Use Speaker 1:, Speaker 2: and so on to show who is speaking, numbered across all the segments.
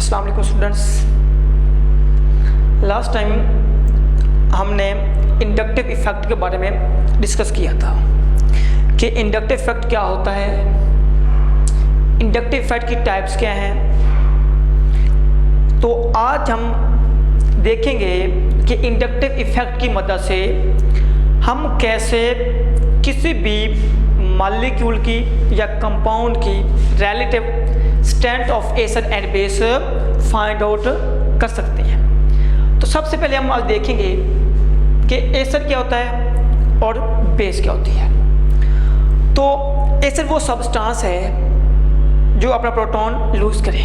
Speaker 1: अस्सलाम वालेकुम students. Last time हमने इंडक्टिव इफ़ेक्ट के बारे में डिस्कस किया था कि इंडक्टिव इफ़ेक्ट क्या होता है, इंडक्टिव इफ़ेक्ट की टाइप्स क्या हैं। तो आज हम देखेंगे कि इंडक्टिव इफ़ेक्ट की मदद से हम कैसे किसी भी मॉलिक्यूल की या कंपाउंड की relative strength of acid and base find out कर सकते हैं। तो सबसे पहले हम आज देखेंगे कि एसिड क्या होता है और बेस क्या होती है। तो एसिड वो सब्सटेंस है जो अपना प्रोटॉन लूज करे,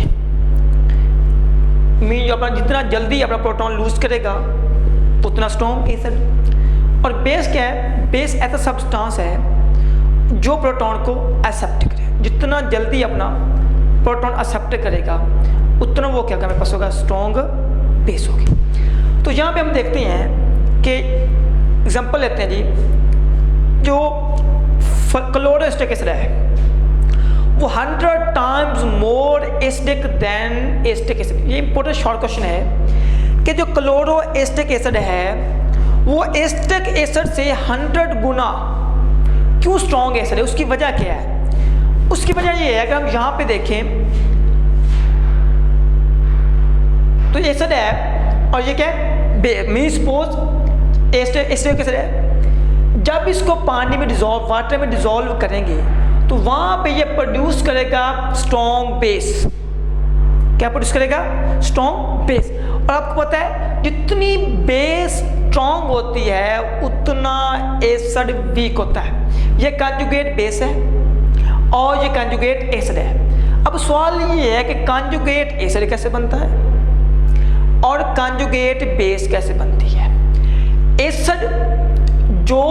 Speaker 1: मीन जो अपना जितना जल्दी अपना प्रोटॉन लूज करेगा उतना स्ट्रॉन्ग एसिड। और बेस क्या है? बेस ऐसा सब्सटेंस है जो प्रोटॉन को एक्सेप्ट करे, जितना जल्दी अपना प्रोटॉन एक्सेप्ट करेगा उतना वो क्या हमारे पास होगा, स्ट्रॉन्ग बेस होगी। तो यहाँ पे हम देखते हैं कि एग्जांपल लेते हैं जी, जो क्लोरोएसिटिक एसिड है वो 100 times more acidic then acetic acid. ये इंपॉर्टेंट शॉर्ट क्वेश्चन है कि जो क्लोरोएसिटिक एसिड है वो एसिटिक एसिड से 100 गुना क्यों स्ट्रॉन्ग एसिड है, उसकी वजह क्या है? उसकी वजह ये है कि हम यहाँ पे देखें तो एसिड है और ये क्या है, मीन सपोज एसिडिक एसिड है। जब इसको पानी में डिजोल्व, वाटर में डिजोल्व करेंगे तो वहाँ पे ये प्रोड्यूस करेगा स्ट्रॉन्ग बेस। क्या प्रोड्यूस करेगा? Strong base. और आपको पता है जितनी बेस स्ट्रॉन्ग होती है उतना एसिड वीक होता है। ये कंजुगेट बेस है और ये कंजुगेट एसिड है। अब सवाल ये है कि कंजुगेट एसिड कैसे बनता है और कंजुगेट बेस कैसे बनती है। एसिड जो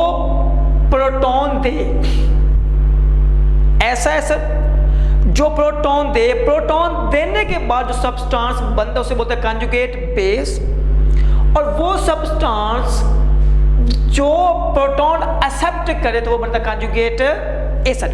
Speaker 1: प्रोटॉन दे, ऐसा एसिड जो प्रोटॉन दे, प्रोटॉन देने के बाद जो सब्सटेंस बनता है उसे बोलते हैं कंजुगेट बेस। और वो सब्सटेंस जो प्रोटॉन एक्सेप्ट करे तो वो बनता है कंजुगेट एसिड।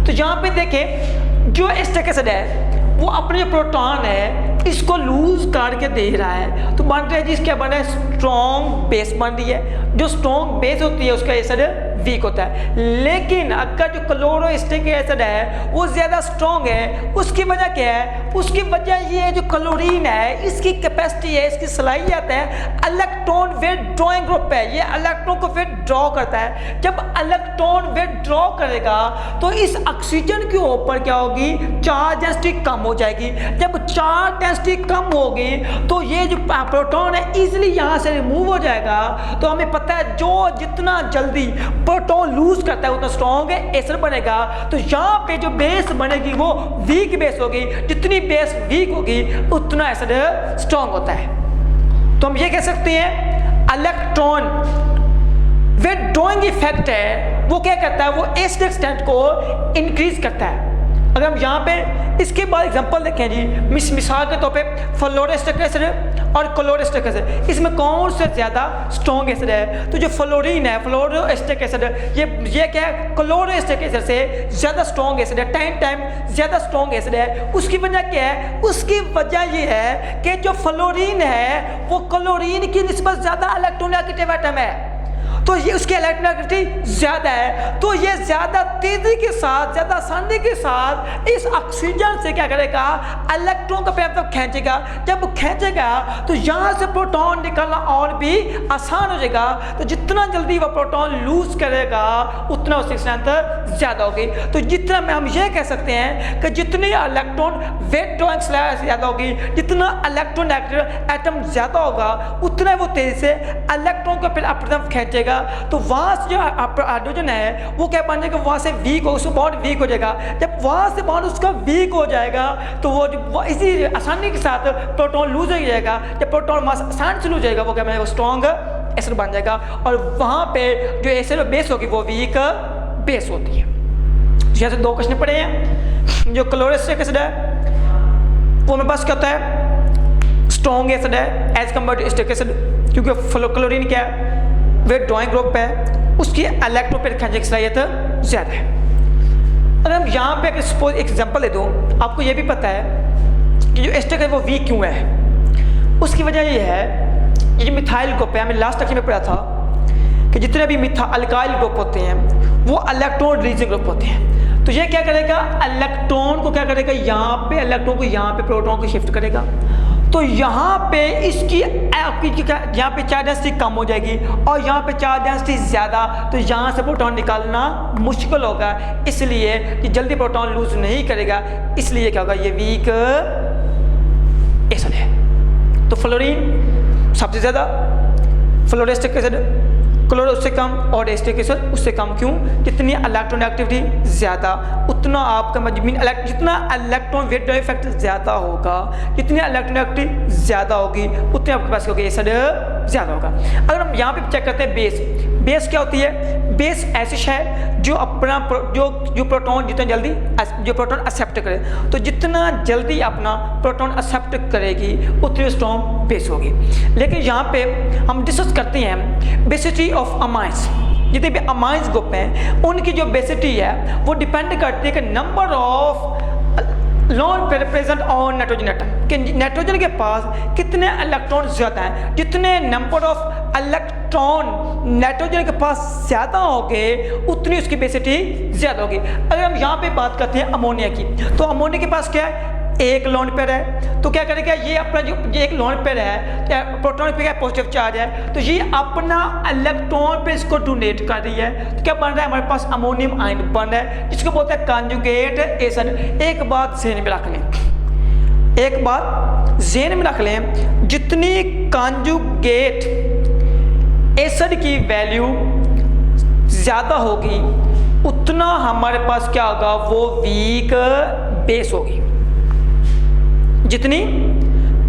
Speaker 1: तो यहाँ पे देखें जो एसिटिक एसिड है वो अपने जो प्रोटॉन है इसको लूज करके दे रहा है तो बन रहा है जिस क्या बन रहा है, स्ट्रॉन्ग बेस बन रही है। जो स्ट्रॉन्ग बेस होती है उसका एसिड वीक होता है। लेकिन अगर जो क्लोरोएसिटिक एसिड है वो ज़्यादा स्ट्रॉन्ग है, उसकी वजह क्या है? उसकी वजह ये है जो क्लोरीन है इसकी कैपेसिटी है, इसकी सलाहियत है, इलेक्ट्रॉन विथड्रॉइंग ग्रुप है, ये इलेक्ट्रॉन को विथड्रॉ करता है। जब इलेक्ट्रॉन विथड्रॉ करेगा तो इस ऑक्सीजन के ऊपर क्या होगी, चार्ज डेंसिटी कम हो जाएगी। जब चार्ज डेंसिटी कम होगी तो ये जो प्रोटॉन है इजीली यहाँ से रिमूव हो जाएगा। तो हमें पता है जो जितना जल्दी प्रोटॉन लूज करता है उतना स्ट्रॉन्ग एसिड बनेगा। तो यहाँ पे जो बेस बनेगी वो वीक बेस होगी, जितनी बेस वीक होगी उतना एसिड स्ट्रॉन्ग होता है। तो हम ये कह सकते हैं इलेक्ट्रॉन विथड्रॉइंग इफेक्ट है वो क्या करता है, वो एसिडिक स्ट्रेंथ को इंक्रीज करता है। अगर हम यहाँ पे इसके बाद एग्जांपल देखें जी, मिसाल के तौर पे फ्लोरोएसिटिक एसिड और क्लोरोएसिटिक एसिड, इसमें कौन से ज़्यादा स्ट्रॉन्ग एसिड है? तो जो फ्लोरीन है, फ्लोरोएसिटिक एसिड, ये क्या है, क्लोरोएसिटिक एसिड से ज़्यादा स्ट्रॉन्ग एसिड है, 10 टाइम ज़्यादा स्ट्रॉन्ग एसिड है। उसकी वजह क्या है? उसकी वजह ये है कि जो फ्लोरीन है वो क्लोरीन की निस्बत ज़्यादा इलेक्ट्रोनेगेटिव एटम है, तो ये उसकी इलेक्ट्रोनेगेटिविटी ज़्यादा है। तो ये ज़्यादा तेज़ी के साथ, ज़्यादा आसानी के साथ इस ऑक्सीजन से क्या करेगा, इलेक्ट्रॉन का पैर तक खींचेगा। जब खींचेगा तो यहाँ से प्रोटॉन निकलना और भी आसान हो जाएगा। तो जितना जल्दी वह प्रोटॉन लूज करेगा उतना उसकी स्ट्रेंथ ज़्यादा होगी। तो जितना में हम ये कह सकते हैं कि जितनी इलेक्ट्रॉन विथड्रॉइंग ज़्यादा होगी, जितना इलेक्ट्रोनेगेटिव एटम ज़्यादा होगा उतना वो तेज़ी से इलेक्ट्रॉन को फिर अपनी तरफ खींचेगा। तो वहाँ से जो हाइड्रोजन है वो क्या बन जाएगा, वहाँ से वीक हो, उसका बॉन्ड वीक हो जाएगा। जब वहाँ से बॉन्ड उसका वीक हो जाएगा तो वो इसी आसानी के साथ प्रोटॉन लूज हो जाएगा। जब प्रोटॉन आसानी से लूज जाएगा वो क्या बनेगा, स्ट्रॉन्ग एसिड बन जाएगा। और वहाँ पे जो एसिड बेस होगी वो वीक बेस होती है। यहाँ से दो क्वेश्चन पड़े हैं। जो क्लोरोएसिटिक एसिड है वो मेरे पास क्या होता है, स्ट्रॉन्ग एसिड है as compare to acetic acid, क्योंकि क्लोरीन क्या है, विथड्रॉइंग ग्रुप है, उसकी इलेक्ट्रोफिलिक खींचने की सलाहियत ज़्यादा है। अगर हम यहाँ पे अगर सपोज एक एग्जांपल दे दूँ, आपको ये भी पता है कि जो एस्टर है वो वीक क्यों है। उसकी वजह ये है, ये जो मिथाइल ग्रुप है, हमने लास्ट लेक्चर में पढ़ा था कि जितने भी अल्काइल ग्रुप होते हैं वो इलेक्ट्रॉन रिलीजिंग ग्रुप होते हैं। तो ये क्या करेगा, इलेक्ट्रॉन को क्या करेगा, यहाँ पे इलेक्ट्रॉन को यहाँ पे प्रोटॉन को शिफ्ट करेगा। तो यहाँ पे इसकी यहाँ पे चार्ज डेंसिटी कम हो जाएगी और यहाँ पे चार्ज डेंसिटी ज़्यादा, तो यहाँ से प्रोटॉन निकालना मुश्किल होगा, इसलिए कि जल्दी प्रोटॉन लूज नहीं करेगा, इसलिए क्या होगा, ये वीक एसिड है। तो फ्लोरीन सबसे ज़्यादा, फ्लोरेस्टिक एसिड क्लोरो उससे कम और एस्टिक एसिड उससे कम। क्यों, जितनी इलेक्ट्रॉन एक्टिविटी ज़्यादा उतना आपका जितना इलेक्ट्रॉन वेट इफेक्ट ज़्यादा होगा, जितनी इलेक्ट्रॉन एक्टिविटी ज़्यादा होगी उतने आपके पास होगी एसिड ज़्यादा होगा। अगर हम यहाँ पे चेक करते हैं बेस क्या होती है, बेस ऐसी है जो अपना जो प्रोटॉन जितना जल्दी जो प्रोटॉन एक्सेप्ट करे, तो जितना जल्दी अपना प्रोटॉन एक्सेप्ट करेगी उतनी स्ट्रॉन्ग बेस होगी। लेकिन यहाँ पे हम डिस्कस करते हैं बेसिसिटी ऑफ अमाइंस। जितने भी अमाइंस ग्रुप हैं उनकी जो बेसिसिटी है वो डिपेंड करती है कि number of lawn present on nitrogen atom, कि नाइट्रोजन के पास कितने इलेक्ट्रॉन ज़्यादा हैं। जितने नंबर ऑफ इलेक्ट्रॉन नाइट्रोजन के पास ज़्यादा होंगे उतनी उसकी बेसिसिटी ज़्यादा होगी। अगर हम यहाँ पे बात करते हैं अमोनिया की, तो अमोनिया के पास क्या है, एक लोन पेयर है, तो क्या करेगा, ये अपना जो एक लोन पेयर है, प्रोटॉन पे क्या पॉजिटिव चार्ज है, तो ये अपना इलेक्ट्रॉन पे इसको डोनेट कर रही है, तो क्या बन रहा है, हमारे पास अमोनियम आयन बन रहा है, जिसको बोलते हैं कॉन्जुगेट एसिड। एक बात ज़हन में रख लें, एक बात ज़हन में रख लें, जितनी कॉन्जुगेट एसिड की वैल्यू ज़्यादा होगी उतना हमारे पास क्या होगा, वो वीक बेस होगी। जितनी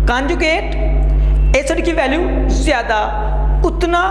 Speaker 1: कॉन्जुगेट एसिड की वैल्यू ज़्यादा उतना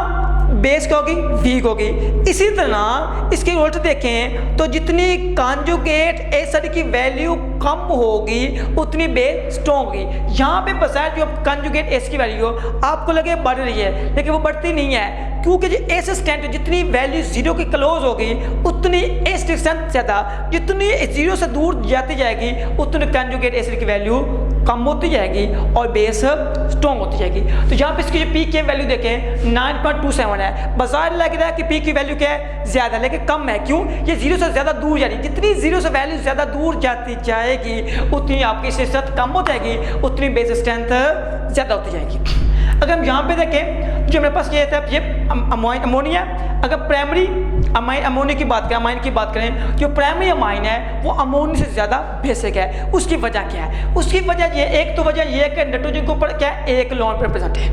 Speaker 1: बेस क्या होगी, वीक होगी। इसी तरह इसके उल्ट देखें तो जितनी कॉन्जुगेट एसिड की वैल्यू कम होगी उतनी बेस स्ट्रॉन्ग होगी। यहाँ पे बजाय जो कॉन्जुगेट एसिड की वैल्यू आपको लगे बढ़ रही है, लेकिन वो बढ़ती नहीं है, क्योंकि जो एसिड स्ट्रेंथ जितनी वैल्यू जीरो के क्लोज होगी उतनी एसिड स्ट्रेंथ ज़्यादा, जितनी जीरो से दूर जाती जाएगी उतनी कॉन्जुगेट एसिड की वैल्यू कम होती जाएगी और बेस स्ट्रॉन्ग होती जाएगी। तो यहाँ पे इसकी जो पी की वैल्यू देखें 9.27 है, बाजार लग रहा है कि पी की वैल्यू क्या है, ज़्यादा, लेकिन कम है। क्यों, ये जीरो से ज़्यादा दूर जा रही है, जितनी जीरो से वैल्यू ज़्यादा दूर जाती जाएगी उतनी आपकी स्ट्रेंथ कम हो जाएगी, उतनी बेस स्ट्रेंथ ज़्यादा होती जाएगी। अगर हम यहाँ पे देखें जो मेरे पास ये था, ये अमोनिया, अगर प्राइमरी अमोनिया की बात करें, अमाइन की बात करें, जो प्राइमरी अमाइन है वो अमोनिया से ज़्यादा बेसिक है। उसकी वजह क्या है, उसकी वजह ये, एक तो वजह ये है कि नाइट्रोजन के ऊपर क्या है, एक लोन पेयर प्रेजेंट है,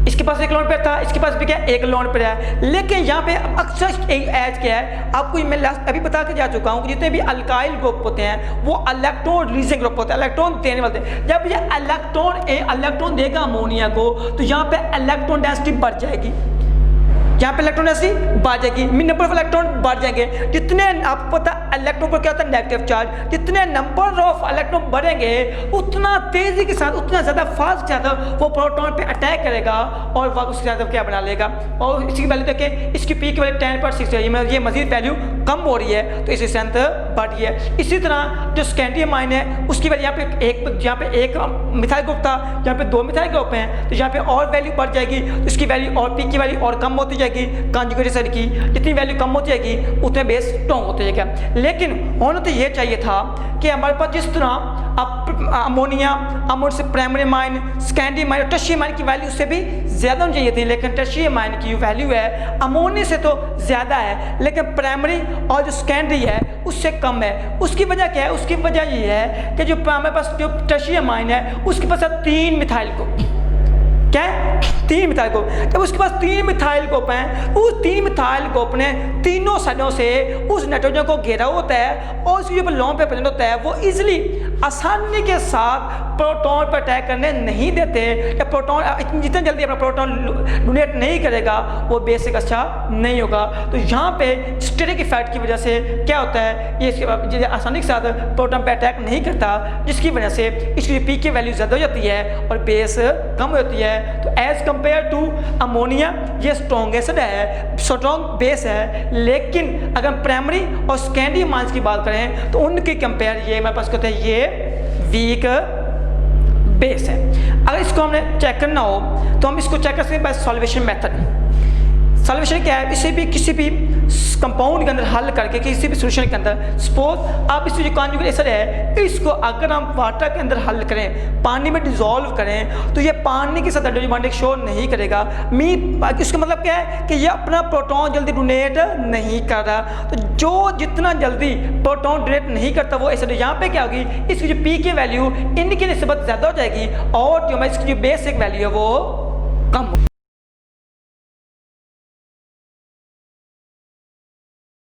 Speaker 1: इसके पास एक लोन पेयर था, इसके पास भी क्या एक लोन पेयर है। लेकिन यहाँ पे अक्सर एज क्या है, आपको मैं लास्ट अभी बता के जा चुका हूँ कि जितने भी अल्काइल ग्रुप होते हैं वो इलेक्ट्रॉन रिलीजिंग ग्रुप होते हैं, इलेक्ट्रॉन देने वाले। जब ये इलेक्ट्रॉन देगा अमोनिया को तो यहाँ पे इलेक्ट्रॉन डेंसिटी बढ़ जाएगी, यहाँ पे इलेक्ट्रॉन डेंसिटी बढ़ जाएगी, नंबर ऑफ इलेक्ट्रॉन बढ़ जाएंगे। जितने आपको पता इलेक्ट्रॉन पर क्या होता है, नेगेटिव चार्ज, जितने नंबर ऑफ इलेक्ट्रॉन बढ़ेंगे उतना तेजी के साथ, उतना ज़्यादा फास्ट के साथ वो प्रोटॉन पे अटैक करेगा और वह उसके साथ क्या बना लेगा। और इसकी वैल्यू देखें, इसकी पी की वैल्यू 10.6 है, ये मजीद वैल्यू कम हो रही है तो इसकी स्ट्रेंथ बढ़ रही है। इसी तरह जो स्कैंडियम आयन है उसकी वैल्यू यहाँ पे एक मिथाइल ग्रुप था, यहाँ पे 2 मिथाइल ग्रुप हैं, तो यहाँ पे और वैल्यू बढ़ जाएगी, तो इसकी वैल्यू और पी की वैल्यू और कम होती जाएगी। कॉन्जुगेट एसिड की जितनी वैल्यू कम होती जाएगी उतने बेस स्ट्रॉन्ग होते जाएगा। लेकिन होना तो ये चाहिए था कि हमारे पास जिस तरह अमोनिया से प्राइमरी अमाइन, स्कैंडियम आयन, टर्शियम आयन की वैल्यू उससे भी ज़्यादा होनी चाहिए थी, लेकिन टर्शियम आयन की वैल्यू है अमोनिया से तो ज़्यादा है, लेकिन प्राइमरी और जो सेकेंडरी है उससे कम है। उसकी वजह क्या है, उसकी वजह ये है कि जो हमारे पास जो टर्शियम आयन है उसके पास 3 मिथाइल ग्रुप, क्या है, 3 मिथाइल ग्रुप। जब उसके पास 3 मिथाइल ग्रुप हैं, उस 3 मिथाइल ग्रुप ने तीनों साइडों से उस नाइट्रोजन को घेरा होता है और उसकी जो लोन पे प्रेजेंट होता है वो इजीली आसानी के साथ प्रोटॉन पर अटैक करने नहीं देते। जब प्रोटॉन जितना जल्दी अपना प्रोटॉन डोनेट नहीं करेगा वो बेसिक अच्छा नहीं होगा। तो यहाँ पे स्टेरिक इफेक्ट की वजह से क्या होता है, ये आसानी के साथ प्रोटॉन पर अटैक नहीं करता, जिसकी वजह से इसकी पी की वैल्यू ज़्यादा हो जाती है और बेस कम होती है। तो एज कंपेयर टू अमोनिया ये स्ट्रॉन्ग एसिड है, स्ट्रॉन्ग बेस है, लेकिन अगर प्राइमरी और सेकेंडरी आयंस की बात करें तो उनके कंपेयर ये हमारे पास कहते हैं ये वीक बेस है। अगर इसको हमने चेक करना हो तो हम इसको चेक कर सकते हैं बाय सॉल्वेशन मेथड। सॉल्वेशन क्या है, इसे भी किसी भी कंपाउंड के अंदर हल करके किसी भी सॉल्यूशन के अंदर, सपोज आप इसमें जो कॉन्जुगेट एसिड है इसको अगर हम वाटर के अंदर हल करें, पानी में डिसॉल्व करें, तो ये पानी के साथ हाइड्रोजन बॉन्डिंग शो नहीं करेगा। इसका मतलब क्या है कि ये अपना प्रोटॉन जल्दी डोनेट नहीं कर रहा। तो जो जितना जल्दी प्रोटॉन डोनेट नहीं करता वो एसिड, यहाँ पे क्या होगी, इसकी जो पी की वैल्यू इनकी निस्बत ज़्यादा हो जाएगी और जो हमारी इसकी जो बेसिक वैल्यू है वो कम